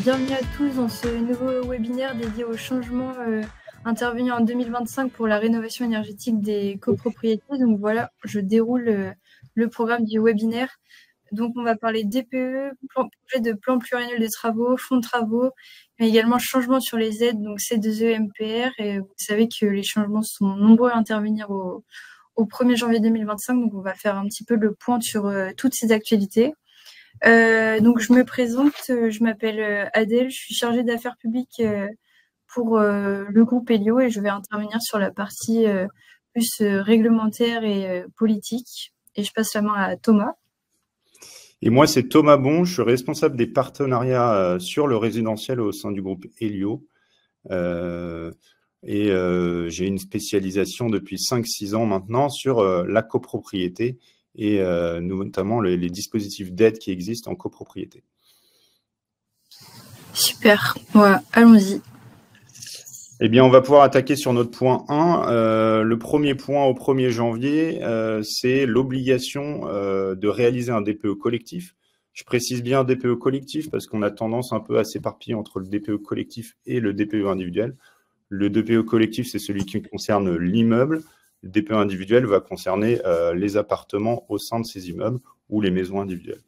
Bienvenue à tous dans ce nouveau webinaire dédié aux changements intervenus en 2025 pour la rénovation énergétique des copropriétés. Donc voilà, je déroule le programme du webinaire. Donc on va parler DPE, projet de plan pluriannuel de travaux, fonds de travaux, mais également changements sur les aides, donc C2E, MPR. Et vous savez que les changements sont nombreux à intervenir au 1er janvier 2025, donc on va faire un petit peu le point sur toutes ces actualités. Donc je me présente, je m'appelle Adèle, je suis chargée d'affaires publiques pour le groupe Elio et je vais intervenir sur la partie plus réglementaire et politique. Et je passe la main à Thomas. Et moi, c'est Thomas Bon, je suis responsable des partenariats sur le résidentiel au sein du groupe Elio. J'ai une spécialisation depuis 5-6 ans maintenant sur la copropriété et notamment les dispositifs d'aide qui existent en copropriété. Super, voilà, allons-y. Eh bien, on va pouvoir attaquer sur notre point 1. Le premier point au 1er janvier, c'est l'obligation de réaliser un DPE collectif. Je précise bien DPE collectif parce qu'on a tendance un peu à s'éparpiller entre le DPE collectif et le DPE individuel. Le DPE collectif, c'est celui qui concerne l'immeuble. Le DPE individuel va concerner les appartements au sein de ces immeubles ou les maisons individuelles.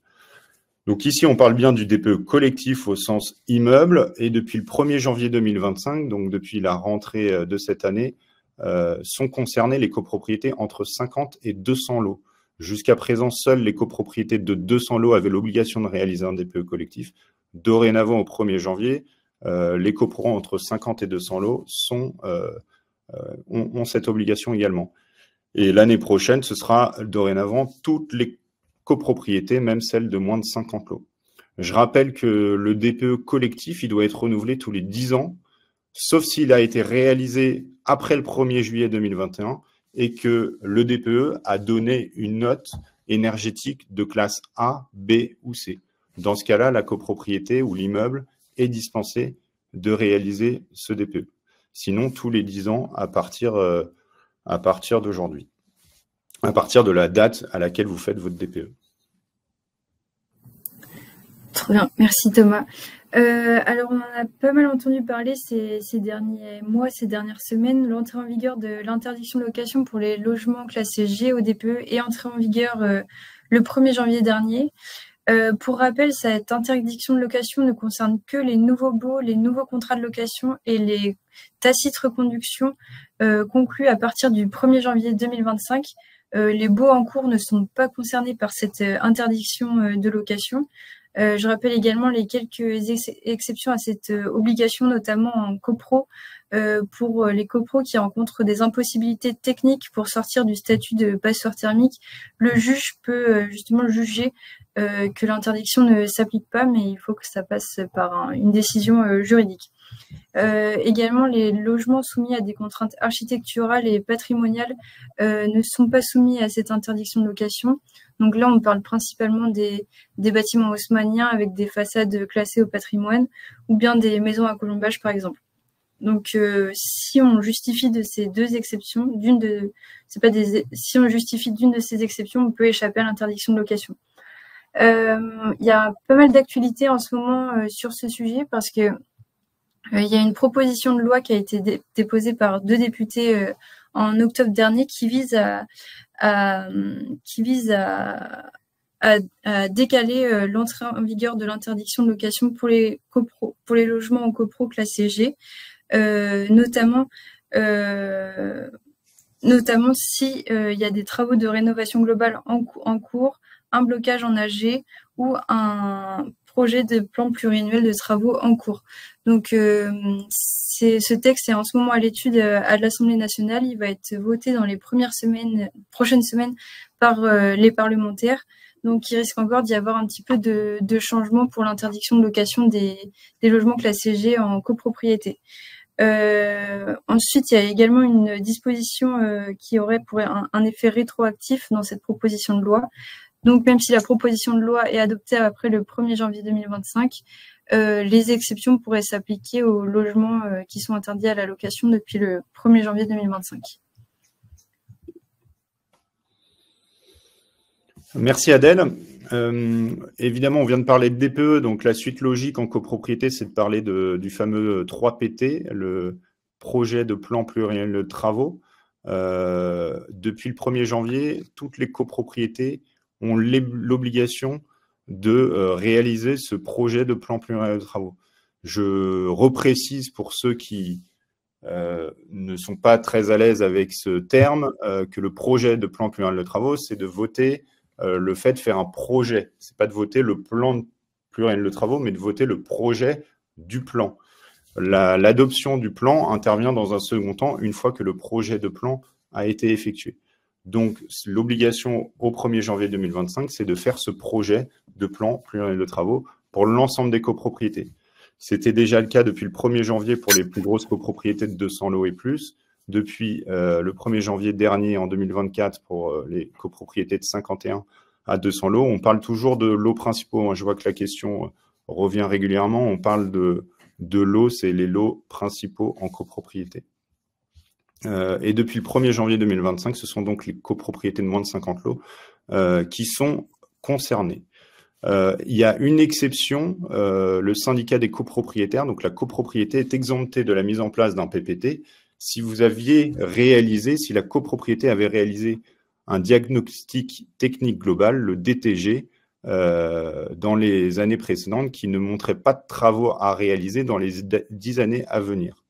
Donc ici, on parle bien du DPE collectif au sens immeuble et depuis le 1er janvier 2025, donc depuis la rentrée de cette année, sont concernées les copropriétés entre 50 et 200 lots. Jusqu'à présent, seules les copropriétés de 200 lots avaient l'obligation de réaliser un DPE collectif. Dorénavant, au 1er janvier, les copropriétés entre 50 et 200 lots ont cette obligation également. Et l'année prochaine, ce sera dorénavant toutes les copropriétés, même celles de moins de 50 lots. Je rappelle que le DPE collectif, il doit être renouvelé tous les 10 ans, sauf s'il a été réalisé après le 1er juillet 2021 et que le DPE a donné une note énergétique de classe A, B ou C. Dans ce cas-là, la copropriété ou l'immeuble est dispensé de réaliser ce DPE. Sinon, tous les 10 ans à partir d'aujourd'hui, à partir de la date à laquelle vous faites votre DPE. Très bien, merci Thomas. Alors on en a pas mal entendu parler ces derniers mois, ces dernières semaines. L'entrée en vigueur de l'interdiction de location pour les logements classés G au DPE est entrée en vigueur le 1er janvier dernier. Pour rappel, cette interdiction de location ne concerne que les nouveaux baux, les nouveaux contrats de location et les tacites reconductions conclus à partir du 1er janvier 2025. Les baux en cours ne sont pas concernés par cette interdiction de location. Je rappelle également les quelques exceptions à cette obligation, notamment en copro, pour les copros qui rencontrent des impossibilités techniques pour sortir du statut de passeur thermique. Le juge peut justement juger que l'interdiction ne s'applique pas, mais il faut que ça passe par une décision juridique. Également, les logements soumis à des contraintes architecturales et patrimoniales ne sont pas soumis à cette interdiction de location. Donc là, on parle principalement des bâtiments haussmanniens avec des façades classées au patrimoine ou bien des maisons à colombage, par exemple. Donc, si on justifie de ces deux exceptions, si on justifie d'une de ces exceptions, on peut échapper à l'interdiction de location. Il y a pas mal d'actualités en ce moment sur ce sujet parce que il y a une proposition de loi qui a été déposée par 2 députés en octobre dernier qui vise à décaler l'entrée en vigueur de l'interdiction de location pour les logements en copro classés G, notamment si il y a des travaux de rénovation globale en cours, un blocage en AG ou un projet de plan pluriannuel de travaux en cours. Donc, ce texte est en ce moment à l'étude à l'Assemblée nationale. Il va être voté dans les prochaines semaines par les parlementaires. Donc, il risque encore d'y avoir un petit peu de changement pour l'interdiction de location des logements classés G en copropriété. Ensuite, il y a également une disposition qui aurait pour un effet rétroactif dans cette proposition de loi. Donc, même si la proposition de loi est adoptée après le 1er janvier 2025, les exceptions pourraient s'appliquer aux logements qui sont interdits à la location depuis le 1er janvier 2025. Merci Adèle. Évidemment, on vient de parler de DPE, donc la suite logique en copropriété, c'est de parler du fameux 3PT, le projet de plan pluriannuel de travaux. Depuis le 1er janvier, toutes les copropriétés ont l'obligation de réaliser ce projet de plan pluriannuel de travaux. Je reprécise pour ceux qui ne sont pas très à l'aise avec ce terme, que le projet de plan pluriannuel de travaux, c'est de voter le fait de faire un projet. Ce n'est pas de voter le plan pluriannuel de travaux, mais de voter le projet du plan. L'adoption du plan intervient dans un second temps, une fois que le projet de plan a été effectué. Donc, l'obligation au 1er janvier 2025, c'est de faire ce projet de plan pluriannuel de travaux pour l'ensemble des copropriétés. C'était déjà le cas depuis le 1er janvier pour les plus grosses copropriétés de 200 lots et plus. Depuis le 1er janvier dernier, en 2024, pour les copropriétés de 51 à 200 lots. On parle toujours de lots principaux. Je vois que la question revient régulièrement. On parle de lots, c'est les lots principaux en copropriété. Et depuis le 1er janvier 2025, ce sont donc les copropriétés de moins de 50 lots qui sont concernées. Il y a une exception, le syndicat des copropriétaires. Donc la copropriété est exemptée de la mise en place d'un PPT si vous aviez réalisé, si la copropriété avait réalisé un diagnostic technique global, le DTG, dans les années précédentes, qui ne montrait pas de travaux à réaliser dans les 10 années à venir.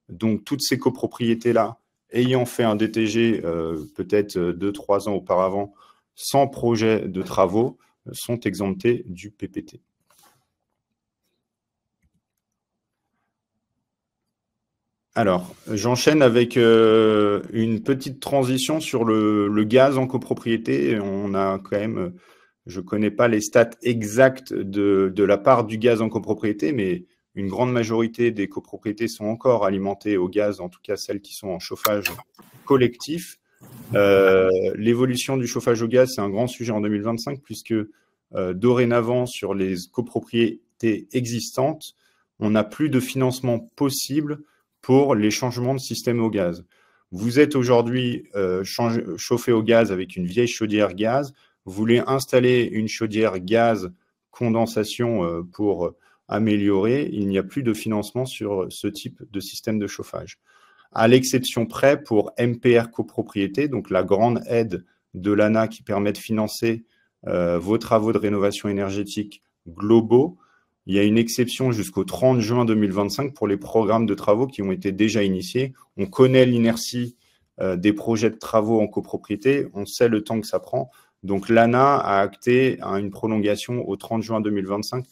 Donc, toutes ces copropriétés-là, ayant fait un DTG peut-être 2-3 ans auparavant, sans projet de travaux, sont exemptées du PPT. Alors, j'enchaîne avec une petite transition sur le gaz en copropriété. On a quand même, je ne connais pas les stats exactes de la part du gaz en copropriété, mais une grande majorité des copropriétés sont encore alimentées au gaz, en tout cas celles qui sont en chauffage collectif. L'évolution du chauffage au gaz, c'est un grand sujet en 2025, puisque dorénavant, sur les copropriétés existantes, on n'a plus de financement possible pour les changements de système au gaz. Vous êtes aujourd'hui chauffé au gaz avec une vieille chaudière gaz, vous voulez installer une chaudière gaz condensation pour améliorer, il n'y a plus de financement sur ce type de système de chauffage. À l'exception près pour MPR copropriété, donc la grande aide de l'ANA qui permet de financer vos travaux de rénovation énergétique globaux. Il y a une exception jusqu'au 30 juin 2025 pour les programmes de travaux qui ont été déjà initiés. On connaît l'inertie des projets de travaux en copropriété, on sait le temps que ça prend. Donc l'ANA a acté une prolongation au 30 juin 2025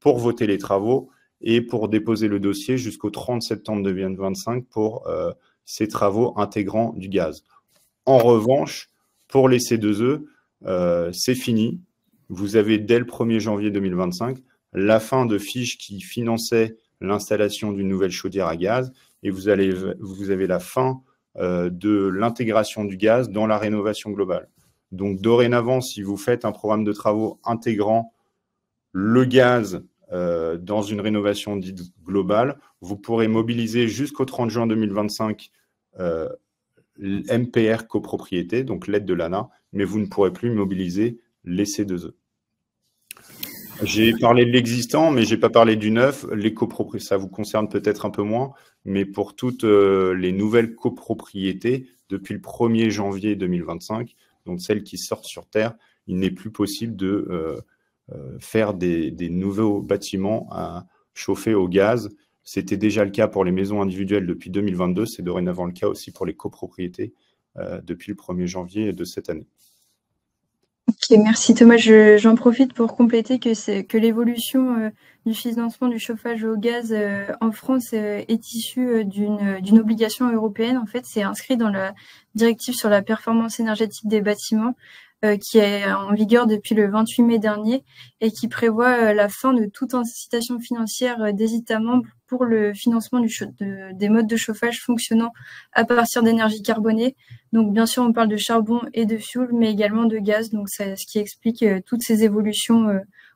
pour voter les travaux et pour déposer le dossier jusqu'au 30 septembre 2025 pour ces travaux intégrant du gaz. En revanche, pour les C2E, c'est fini. Vous avez dès le 1er janvier 2025 la fin de fiches qui finançaient l'installation d'une nouvelle chaudière à gaz et vous avez la fin de l'intégration du gaz dans la rénovation globale. Donc dorénavant, si vous faites un programme de travaux intégrant le gaz dans une rénovation dite globale, vous pourrez mobiliser jusqu'au 30 juin 2025 MPR copropriété, donc l'aide de l'ANA, mais vous ne pourrez plus mobiliser les C2E. J'ai parlé de l'existant, mais je n'ai pas parlé du neuf. Les copropriétés, ça vous concerne peut-être un peu moins, mais pour toutes les nouvelles copropriétés, depuis le 1er janvier 2025, donc celles qui sortent sur Terre, il n'est plus possible de faire des nouveaux bâtiments à chauffer au gaz. C'était déjà le cas pour les maisons individuelles depuis 2022, c'est dorénavant le cas aussi pour les copropriétés depuis le 1er janvier de cette année. Ok, merci Thomas. J'en profite pour compléter que l'évolution du financement du chauffage au gaz en France est issue d'une obligation européenne. En fait, c'est inscrit dans la directive sur la performance énergétique des bâtiments qui est en vigueur depuis le 28 mai dernier et qui prévoit la fin de toute incitation financière des États membres pour le financement des modes de chauffage fonctionnant à partir d'énergie carbonée. Donc, bien sûr, on parle de charbon et de fioul, mais également de gaz. Donc, c'est ce qui explique toutes ces évolutions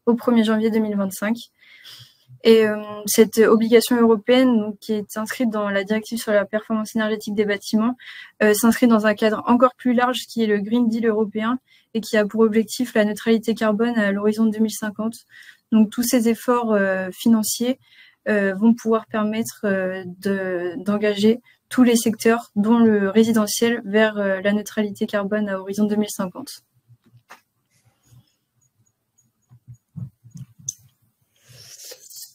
au 1er janvier 2025. Et cette obligation européenne, donc, qui est inscrite dans la directive sur la performance énergétique des bâtiments, s'inscrit dans un cadre encore plus large qui est le Green Deal européen et qui a pour objectif la neutralité carbone à l'horizon 2050. Donc tous ces efforts financiers vont pouvoir permettre d'engager tous les secteurs, dont le résidentiel, vers la neutralité carbone à horizon 2050.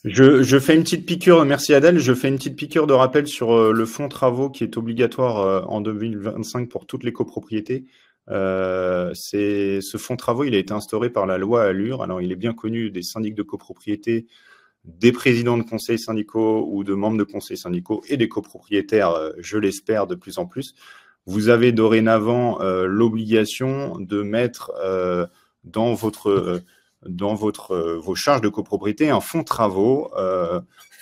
Je fais une petite piqûre, merci Adèle, je fais une petite piqûre de rappel sur le fonds travaux qui est obligatoire en 2025 pour toutes les copropriétés. Ce fonds travaux, il a été instauré par la loi Allure. Alors, il est bien connu des syndics de copropriété, des présidents de conseils syndicaux ou de membres de conseils syndicaux et des copropriétaires, je l'espère, de plus en plus. Vous avez dorénavant l'obligation de mettre dans vos charges de copropriété un fonds travaux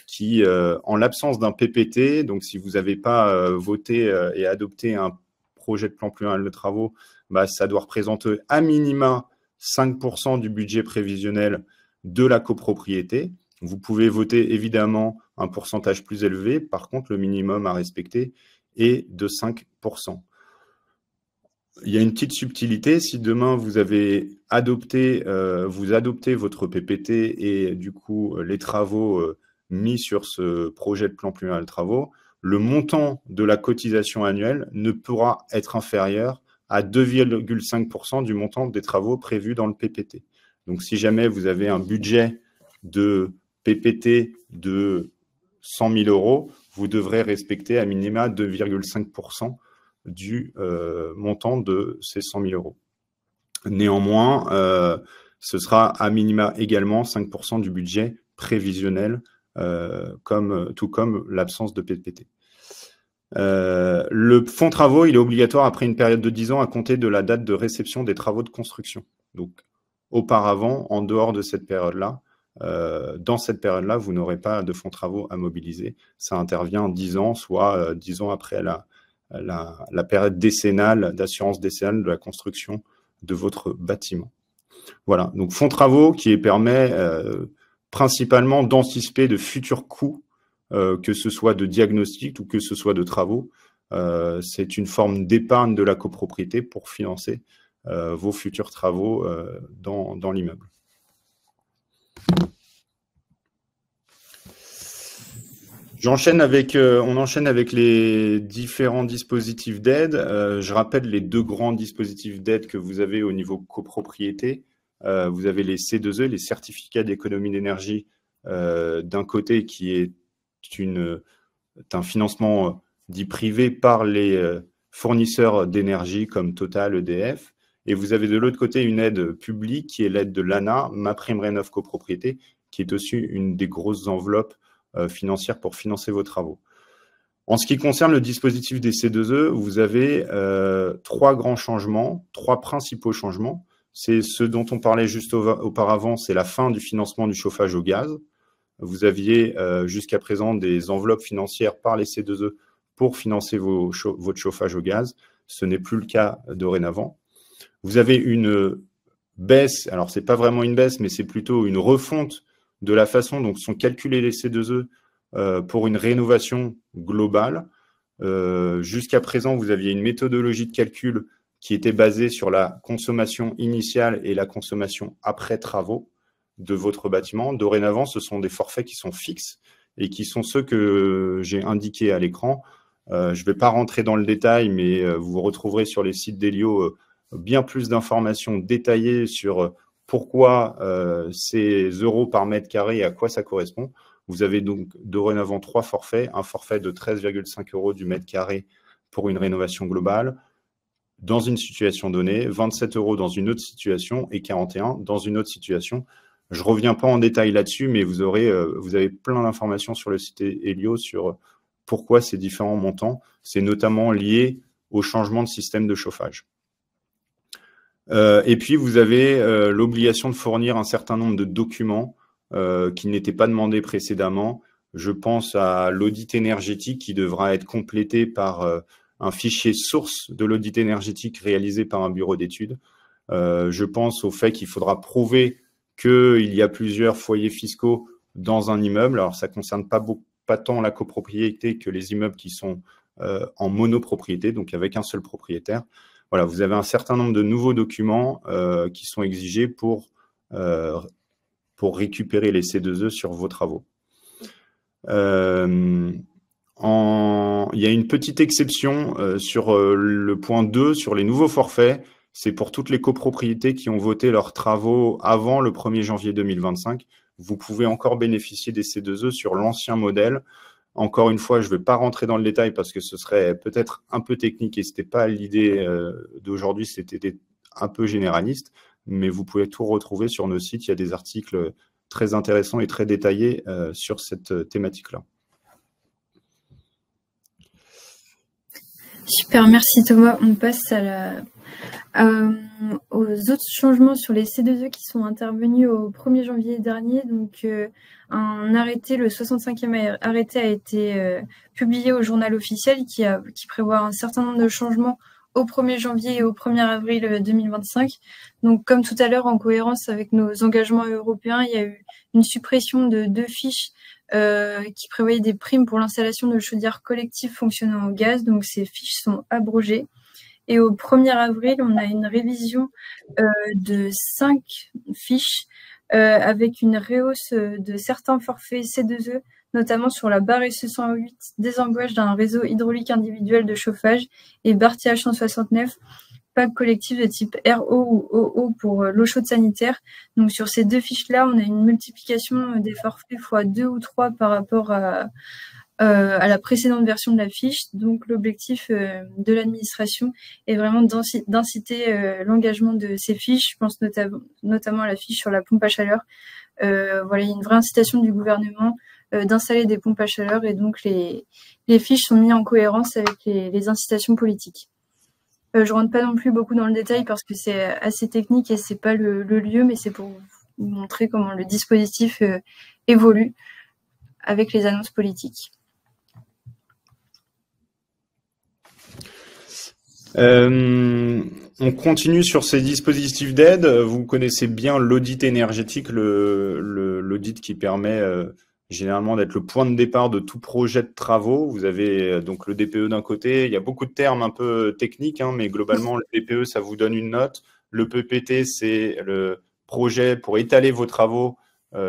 qui, en l'absence d'un PPT, donc si vous n'avez pas voté et adopté un projet de plan pluriannuel de travaux, bah, ça doit représenter à minima 5% du budget prévisionnel de la copropriété. Vous pouvez voter évidemment un pourcentage plus élevé. Par contre, le minimum à respecter est de 5%. Il y a une petite subtilité. Si demain vous avez adopté, vous adoptez votre PPT et du coup les travaux mis sur ce projet de plan pluriannuel de travaux, le montant de la cotisation annuelle ne pourra être inférieur à 2,5% du montant des travaux prévus dans le PPT. Donc, si jamais vous avez un budget de PPT de 100 000 euros, vous devrez respecter à minima 2,5% du montant de ces 100 000 euros. Néanmoins, ce sera à minima également 5% du budget prévisionnel, tout comme l'absence de PPT. Le fonds travaux, il est obligatoire après une période de 10 ans à compter de la date de réception des travaux de construction. Donc, auparavant, en dehors de cette période-là, dans cette période-là, vous n'aurez pas de fonds travaux à mobiliser. Ça intervient 10 ans, soit 10 ans après la période décennale, d'assurance décennale de la construction de votre bâtiment. Voilà, donc fonds travaux qui permet principalement d'anticiper de futurs coûts, que ce soit de diagnostic ou que ce soit de travaux. C'est une forme d'épargne de la copropriété pour financer vos futurs travaux dans l'immeuble. On enchaîne avec les différents dispositifs d'aide. Je rappelle les deux grands dispositifs d'aide que vous avez au niveau copropriété. Vous avez les C2E, les certificats d'économie d'énergie, d'un côté qui est un financement dit privé par les fournisseurs d'énergie comme Total, EDF. Et vous avez de l'autre côté une aide publique qui est l'aide de l'ANA, MaPrimeRénov' Copropriété, qui est aussi une des grosses enveloppes financières pour financer vos travaux. En ce qui concerne le dispositif des C2E, vous avez trois grands changements, trois principaux changements. C'est ce dont on parlait juste auparavant, c'est la fin du financement du chauffage au gaz. Vous aviez jusqu'à présent des enveloppes financières par les C2E pour financer votre chauffage au gaz. Ce n'est plus le cas dorénavant. Vous avez une baisse, alors ce n'est pas vraiment une baisse, mais c'est plutôt une refonte de la façon dont sont calculés les C2E pour une rénovation globale. Jusqu'à présent, vous aviez une méthodologie de calcul qui était basée sur la consommation initiale et la consommation après travaux de votre bâtiment. Dorénavant, ce sont des forfaits qui sont fixes et qui sont ceux que j'ai indiqués à l'écran. Je ne vais pas rentrer dans le détail, mais vous retrouverez sur les sites d'Elio bien plus d'informations détaillées sur pourquoi ces euros par mètre carré et à quoi ça correspond. Vous avez donc dorénavant trois forfaits. Un forfait de 13,5 € du mètre carré pour une rénovation globale dans une situation donnée, 27 € dans une autre situation et 41 dans une autre situation. Je ne reviens pas en détail là-dessus, mais vous avez plein d'informations sur le site Elio sur pourquoi ces différents montants. C'est notamment lié au changement de système de chauffage. Et puis, vous avez l'obligation de fournir un certain nombre de documents qui n'étaient pas demandés précédemment. Je pense à l'audit énergétique qui devra être complété par un fichier source de l'audit énergétique réalisé par un bureau d'études. Je pense au fait qu'il faudra prouver qu'il y a plusieurs foyers fiscaux dans un immeuble. Alors, ça ne concerne pas tant la copropriété que les immeubles qui sont en monopropriété, donc avec un seul propriétaire. Voilà, vous avez un certain nombre de nouveaux documents qui sont exigés pour récupérer les C2E sur vos travaux. Il y a une petite exception sur le point 2, sur les nouveaux forfaits. C'est pour toutes les copropriétés qui ont voté leurs travaux avant le 1er janvier 2025. Vous pouvez encore bénéficier des C2E sur l'ancien modèle. Encore une fois, je ne vais pas rentrer dans le détail parce que ce serait peut-être un peu technique et ce n'était pas l'idée d'aujourd'hui, c'était un peu généraliste. Mais vous pouvez tout retrouver sur nos sites. Il y a des articles très intéressants et très détaillés sur cette thématique-là. Super, merci Thomas. On passe aux autres changements sur les C2E qui sont intervenus au 1er janvier dernier. Donc, un arrêté, le 65e arrêté a été publié au journal officiel qui prévoit un certain nombre de changements au 1er janvier et au 1er avril 2025. Donc, comme tout à l'heure, en cohérence avec nos engagements européens, il y a eu une suppression de 2 fiches qui prévoyaient des primes pour l'installation de chaudières collectives fonctionnant au gaz. Donc, ces fiches sont abrogées. Et au 1er avril, on a une révision de 5 fiches avec une rehausse de certains forfaits C2E, notamment sur la barre SE108, désembauche d'un réseau hydraulique individuel de chauffage, et barre TH169, pack collectif de type RO ou OO pour l'eau chaude sanitaire. Donc sur ces 2 fiches-là, on a une multiplication des forfaits x2 ou 3 par rapport à la précédente version de la fiche. Donc l'objectif de l'administration est vraiment d'inciter l'engagement de ces fiches. Je pense notamment à la fiche sur la pompe à chaleur. Voilà, il y a une vraie incitation du gouvernement d'installer des pompes à chaleur, et donc les fiches sont mises en cohérence avec les incitations politiques. Je rentre pas non plus beaucoup dans le détail parce que c'est assez technique et c'est pas le lieu, mais c'est pour vous montrer comment le dispositif évolue avec les annonces politiques. On continue sur ces dispositifs d'aide. Vous connaissez bien l'audit énergétique, l'audit qui permet généralement d'être le point de départ de tout projet de travaux. Vous avez donc le DPE d'un côté. Il y a beaucoup de termes un peu techniques, hein, mais globalement, le DPE, ça vous donne une note. Le PPT, c'est le projet pour étaler vos travaux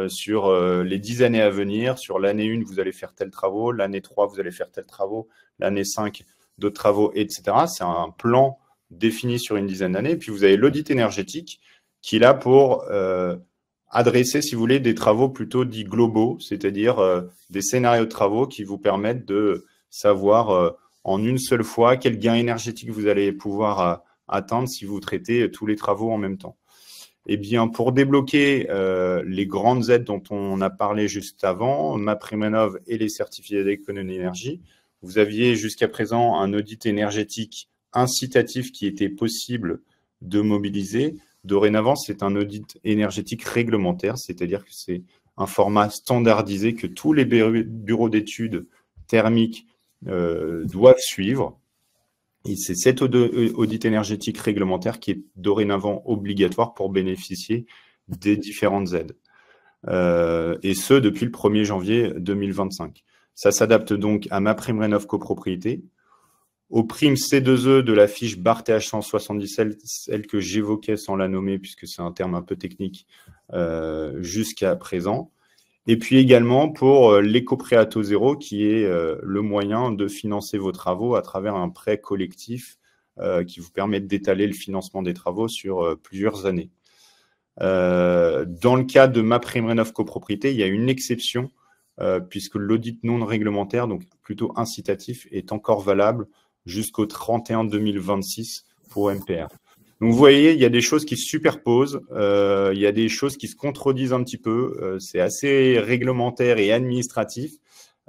sur les 10 années à venir. Sur l'année 1, vous allez faire tel travaux. L'année 3, vous allez faire tel travaux. L'année 5, d'autres travaux, etc. C'est un plan défini sur une dizaine d'années. Puis vous avez l'audit énergétique qui est là pour adresser, si vous voulez, des travaux plutôt dits globaux, c'est-à-dire des scénarios de travaux qui vous permettent de savoir en une seule fois quel gain énergétique vous allez pouvoir atteindre si vous traitez tous les travaux en même temps. Eh bien, pour débloquer les grandes aides dont on a parlé juste avant, MaPrimeRénov' et les certificats d'économie d'énergie, vous aviez jusqu'à présent un audit énergétique incitatif qui était possible de mobiliser. Dorénavant, c'est un audit énergétique réglementaire, c'est-à-dire que c'est un format standardisé que tous les bureaux d'études thermiques doivent suivre. Et c'est cet audit énergétique réglementaire qui est dorénavant obligatoire pour bénéficier des différentes aides. Et ce, depuis le 1er janvier 2025. Ça s'adapte donc à MaPrimeRénov' copropriété, aux primes C2E de la fiche barre TH170, celle que j'évoquais sans la nommer, puisque c'est un terme un peu technique jusqu'à présent. Et puis également pour l'éco-prêt à taux zéro, qui est le moyen de financer vos travaux à travers un prêt collectif qui vous permet d'étaler le financement des travaux sur plusieurs années. Dans le cas de MaPrimeRénov' copropriété, il y a une exception puisque l'audit non réglementaire, donc plutôt incitatif, est encore valable jusqu'au 31 2026 pour MPR. Donc vous voyez, il y a des choses qui se superposent, il y a des choses qui se contredisent un petit peu, c'est assez réglementaire et administratif.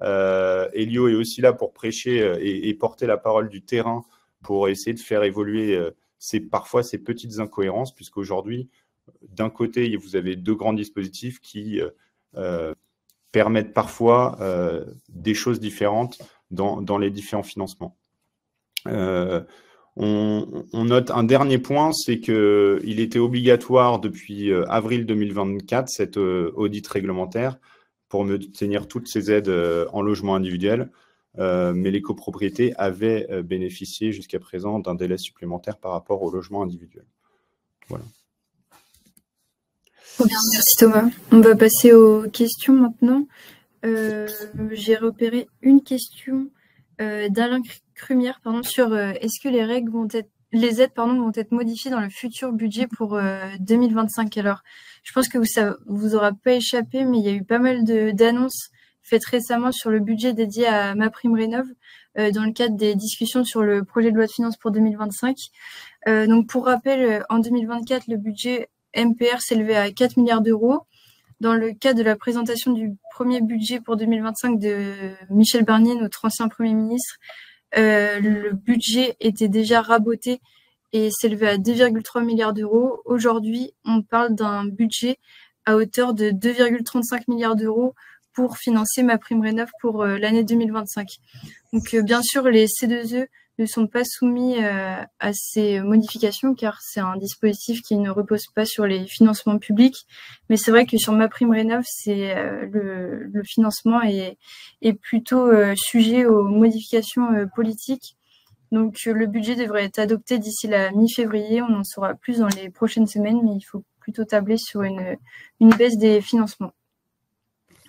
Elio est aussi là pour prêcher et porter la parole du terrain pour essayer de faire évoluer parfois ces petites incohérences, puisqu'aujourd'hui, d'un côté, vous avez 2 grands dispositifs qui permettent parfois des choses différentes dans les différents financements. On note un dernier point, c'est qu'il était obligatoire depuis avril 2024, cet audit réglementaire, pour maintenir toutes ces aides en logement individuel. Mais les copropriétés avaient bénéficié jusqu'à présent d'un délai supplémentaire par rapport au logement individuel. Voilà. Très bien, merci Thomas. On va passer aux questions maintenant. J'ai repéré une question d'Alain Crumière sur est-ce que les aides vont être modifiées dans le futur budget pour 2025. Alors, je pense que ça vous aura pas échappé, mais il y a eu pas mal d'annonces faites récemment sur le budget dédié à MaPrimeRénov' dans le cadre des discussions sur le projet de loi de finances pour 2025. Donc, pour rappel, en 2024, le budget MPR s'élevait à 4 milliards d'euros. Dans le cadre de la présentation du premier budget pour 2025 de Michel Barnier, notre ancien Premier ministre, le budget était déjà raboté et s'élevait à 2,3 milliards d'euros. Aujourd'hui, on parle d'un budget à hauteur de 2,35 milliards d'euros pour financer MaPrimeRénov' pour l'année 2025. Donc, bien sûr, les C2E ne sont pas soumis à ces modifications car c'est un dispositif qui ne repose pas sur les financements publics. Mais c'est vrai que sur MaPrimeRénov', c'est le financement est plutôt sujet aux modifications politiques. Donc le budget devrait être adopté d'ici la mi-février. On en saura plus dans les prochaines semaines, mais il faut plutôt tabler sur une baisse des financements.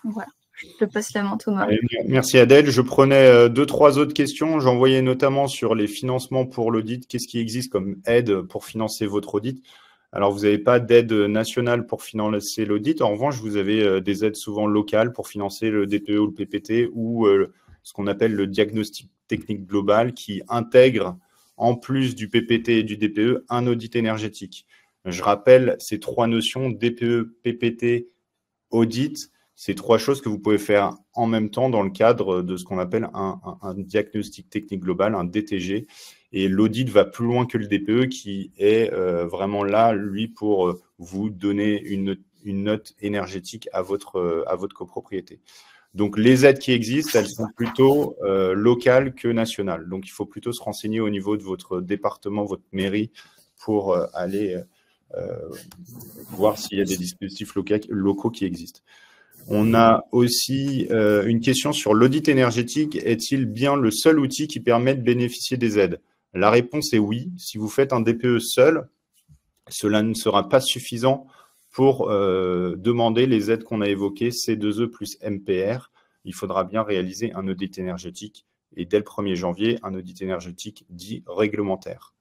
Voilà. Je te passe la main, Thomas. Merci Adèle. Je prenais 2-3 autres questions. J'envoyais notamment sur les financements pour l'audit. Qu'est-ce qui existe comme aide pour financer votre audit? Alors, vous n'avez pas d'aide nationale pour financer l'audit. En revanche, vous avez des aides souvent locales pour financer le DPE ou le PPT ou ce qu'on appelle le diagnostic technique global qui intègre, en plus du PPT et du DPE, un audit énergétique. Je rappelle ces 3 notions, DPE, PPT, audit. C'est 3 choses que vous pouvez faire en même temps dans le cadre de ce qu'on appelle un diagnostic technique global, un DTG. Et l'audit va plus loin que le DPE qui est vraiment là, lui, pour vous donner une note énergétique à votre copropriété. Donc, les aides qui existent, elles sont plutôt locales que nationales. Donc, il faut plutôt se renseigner au niveau de votre département, votre mairie, pour aller voir s'il y a des dispositifs locaux qui existent. On a aussi une question sur l'audit énergétique. Est-il bien le seul outil qui permet de bénéficier des aides? La réponse est oui. Si vous faites un DPE seul, cela ne sera pas suffisant pour demander les aides qu'on a évoquées, C2E plus MPR. Il faudra bien réaliser un audit énergétique et dès le 1er janvier, un audit énergétique dit réglementaire.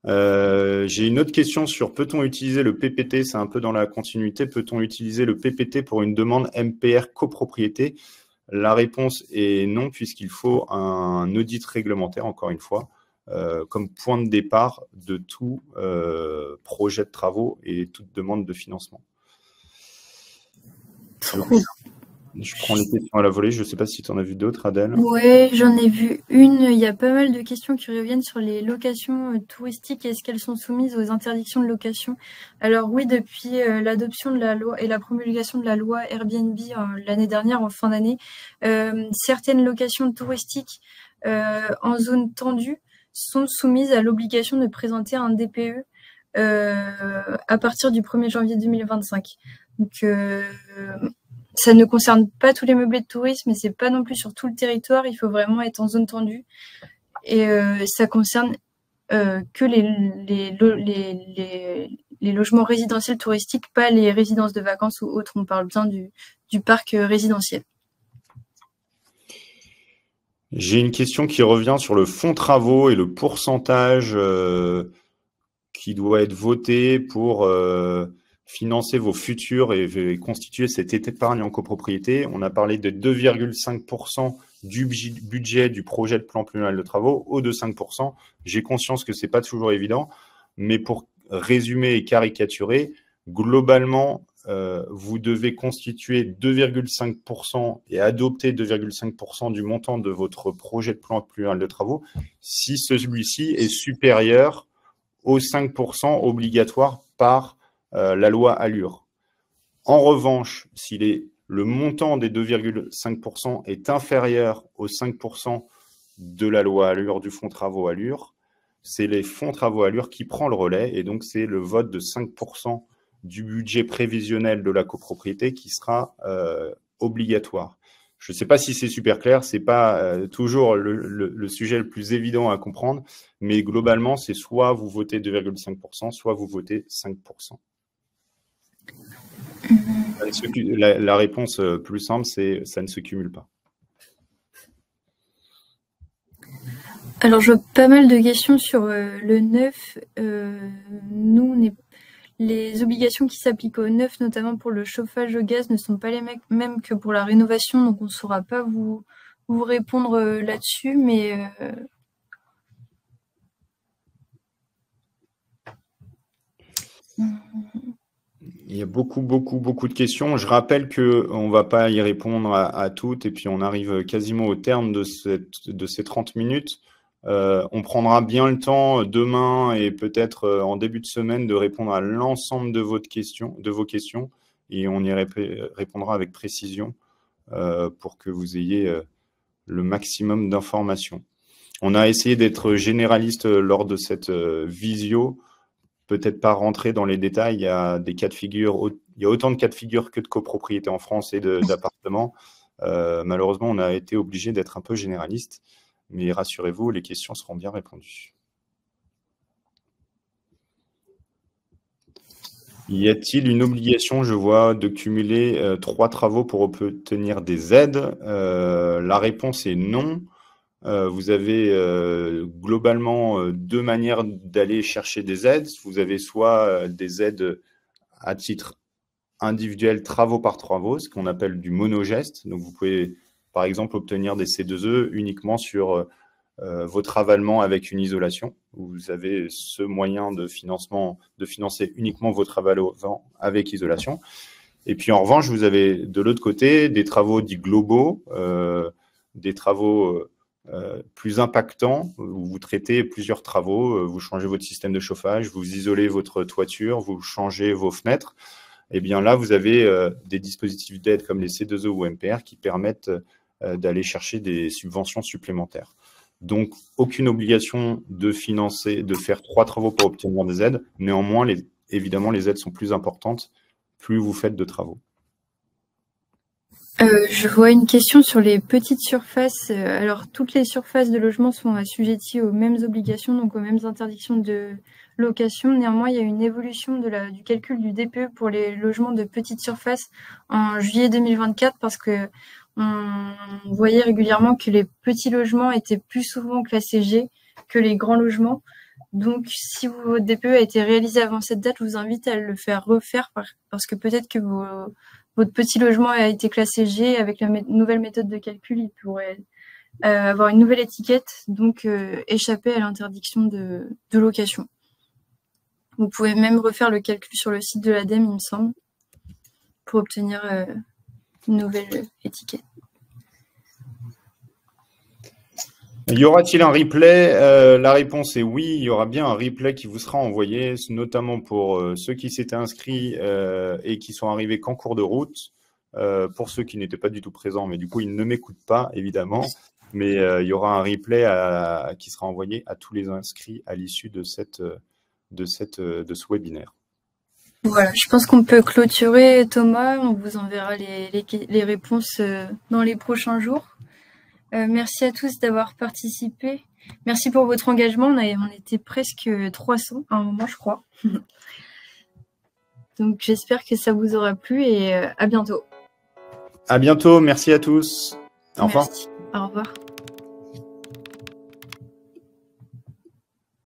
J'ai une autre question sur peut-on utiliser le PPT, c'est un peu dans la continuité, peut-on utiliser le PPT pour une demande MPR copropriété? La réponse est non, puisqu'il faut un audit réglementaire, encore une fois, comme point de départ de tout projet de travaux et toute demande de financement. Je prends les questions à la volée. Je ne sais pas si tu en as vu d'autres, Adèle. Oui, j'en ai vu une. Il y a pas mal de questions qui reviennent sur les locations touristiques. Est-ce qu'elles sont soumises aux interdictions de location? Alors oui, depuis l'adoption de la loi et la promulgation de la loi Airbnb l'année dernière, en fin d'année, certaines locations touristiques en zone tendue sont soumises à l'obligation de présenter un DPE à partir du 1er janvier 2025. Donc, ça ne concerne pas tous les meublés de tourisme, mais c'est pas non plus sur tout le territoire. Il faut vraiment être en zone tendue. Et ça concerne que les logements résidentiels touristiques, pas les résidences de vacances ou autres. On parle bien du parc résidentiel. J'ai une question qui revient sur le fonds travaux et le pourcentage qui doit être voté pour financer vos futurs et constituer cette épargne en copropriété. On a parlé de 2,5% du budget du projet de plan pluriannuel de travaux, au de 5%. J'ai conscience que ce n'est pas toujours évident, mais pour résumer et caricaturer, globalement, vous devez constituer 2,5% et adopter 2,5% du montant de votre projet de plan pluriannuel de travaux si celui-ci est supérieur aux 5% obligatoires par la loi Allure. En revanche, si le montant des 2,5% est inférieur aux 5% de la loi Allure, du fonds travaux Allure, c'est les fonds travaux Allure qui prend le relais et donc c'est le vote de 5% du budget prévisionnel de la copropriété qui sera obligatoire. Je ne sais pas si c'est super clair, ce n'est pas toujours le sujet le plus évident à comprendre, mais globalement, c'est soit vous votez 2,5%, soit vous votez 5%. La réponse plus simple, c'est ça ne se cumule pas. Alors, je vois pas mal de questions sur le neuf. Nous, les obligations qui s'appliquent au neuf, notamment pour le chauffage au gaz, ne sont pas les mêmes que pour la rénovation, donc on ne saura pas vous répondre là-dessus, mais il y a beaucoup de questions. Je rappelle qu'on ne va pas y répondre à toutes, et puis on arrive quasiment au terme de ces 30 minutes. On prendra bien le temps demain et peut-être en début de semaine de répondre à l'ensemble de vos questions, et on y répondra avec précision pour que vous ayez le maximum d'informations. On a essayé d'être généraliste lors de cette visio, peut-être pas rentrer dans les détails. Il y a des cas de figure, il y a autant de cas de figure que de copropriétés en France et d'appartements. Malheureusement, on a été obligé d'être un peu généraliste. Mais rassurez-vous, les questions seront bien répondues. Y a-t-il une obligation, je vois, de cumuler 3 travaux pour obtenir des aides? La réponse est non. Vous avez globalement 2 manières d'aller chercher des aides. Vous avez soit des aides à titre individuel, travaux par travaux, ce qu'on appelle du monogeste. Donc, vous pouvez, par exemple, obtenir des C2E uniquement sur votre ravalement avec une isolation. Vous avez ce moyen de financement, de financer uniquement votre ravalement avec isolation. Et puis, en revanche, vous avez de l'autre côté des travaux dits globaux, des travaux plus impactants, où vous traitez plusieurs travaux, vous changez votre système de chauffage, vous isolez votre toiture, vous changez vos fenêtres. Et bien là, vous avez des dispositifs d'aide comme les C2E ou MPR qui permettent d'aller chercher des subventions supplémentaires. Donc, aucune obligation de financer, de faire 3 travaux pour obtenir des aides. Néanmoins, évidemment, les aides sont plus importantes plus vous faites de travaux. Je vois une question sur les petites surfaces. Alors, toutes les surfaces de logement sont assujetties aux mêmes obligations, donc aux mêmes interdictions de location. Néanmoins, il y a une évolution du calcul du DPE pour les logements de petite surface en juillet 2024 parce que on voyait régulièrement que les petits logements étaient plus souvent classés G que les grands logements. Donc, si votre DPE a été réalisé avant cette date, je vous invite à le faire refaire parce que peut-être que votre petit logement a été classé G. Avec la nouvelle méthode de calcul, il pourrait avoir une nouvelle étiquette, donc échapper à l'interdiction de location. Vous pouvez même refaire le calcul sur le site de l'ADEME, il me semble, pour obtenir une nouvelle étiquette. Y aura-t-il un replay? La réponse est oui, il y aura bien un replay qui vous sera envoyé, notamment pour ceux qui s'étaient inscrits et qui sont arrivés qu'en cours de route, pour ceux qui n'étaient pas du tout présents, mais du coup, ils ne m'écoutent pas, évidemment. Mais il y aura un replay qui sera envoyé à tous les inscrits à l'issue de ce webinaire. Voilà, je pense qu'on peut clôturer, Thomas. On vous enverra les réponses dans les prochains jours. Merci à tous d'avoir participé. Merci pour votre engagement. On était presque 300 à un moment, je crois. Donc, j'espère que ça vous aura plu et à bientôt. À bientôt. Merci à tous. Au revoir. Merci. Au revoir.